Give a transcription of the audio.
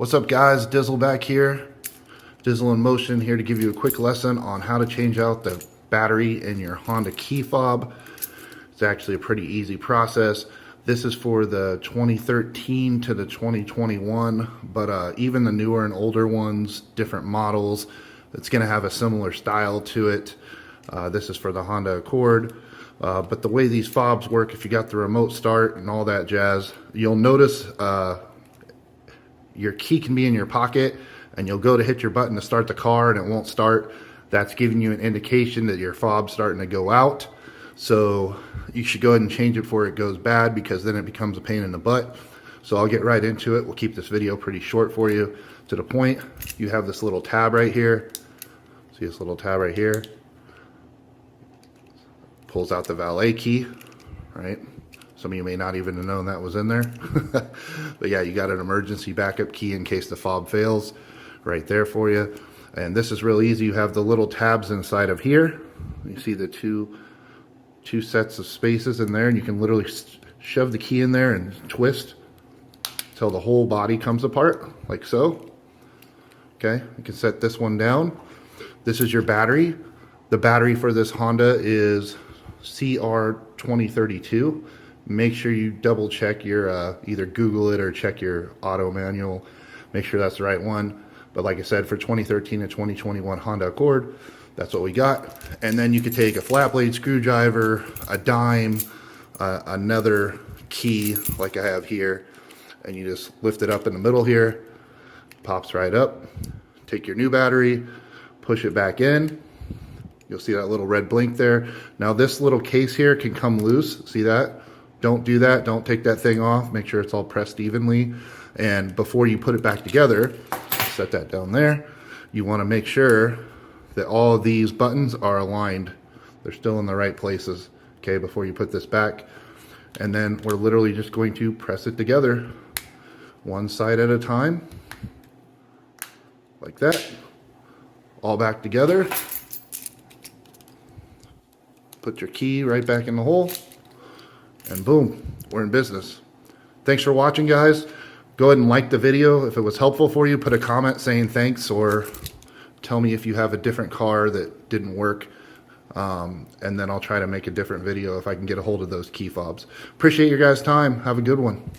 What's up guys, Dizzle back here. Dizzle in Motion here to give you a quick lesson on how to change out the battery in your Honda Key Fob. It's actually a pretty easy process. This is for the 2013 to the 2021, but even the newer and older ones, different models, it's going to have a similar style to it. This is for the Honda Accord. But the way these fobs work, if you got the remote start and all that jazz, you'll notice your key can be in your pocket and you'll go to hit your button to start the car and it won't start. That's giving you an indication that your fob's starting to go out. So you should go ahead and change it before it goes bad, because then it becomes a pain in the butt. So I'll get right into it. We'll keep this video pretty short for you, to the point. You have this little tab right here. See this little tab right here? Pulls out the valet key, right? Some of you may not even have known that was in there. But yeah, you got an emergency backup key in case the fob fails right there for you. And this is real easy. You have the little tabs inside of here. You see the two sets of spaces in there, and you can literally shove the key in there and twist until the whole body comes apart, like so. Okay, you can set this one down. This is your battery. The battery for this Honda is CR2032. Make sure you double check your, either Google it or check your auto manual. Make sure that's the right one. But like I said, for 2013 and 2021 Honda Accord, that's what we got. And then you could take a flat blade screwdriver, a dime, another key like I have here, and you just lift it up in the middle here, pops right up. Take your new battery, push it back in. You'll see that little red blink there. Now this little case here can come loose. See that? Don't do that. Don't take that thing off. Make sure it's all pressed evenly. And before you put it back together, set that down there. You want to make sure that all of these buttons are aligned. They're still in the right places, okay, before you put this back. And then we're literally just going to press it together, one side at a time, like that. All back together. Put your key right back in the hole, and boom, we're in business. Thanks for watching, guys. Go ahead and like the video. If it was helpful for you, put a comment saying thanks, or tell me if you have a different car that didn't work, and then I'll try to make a different video if I can get a hold of those key fobs. Appreciate your guys' time. Have a good one.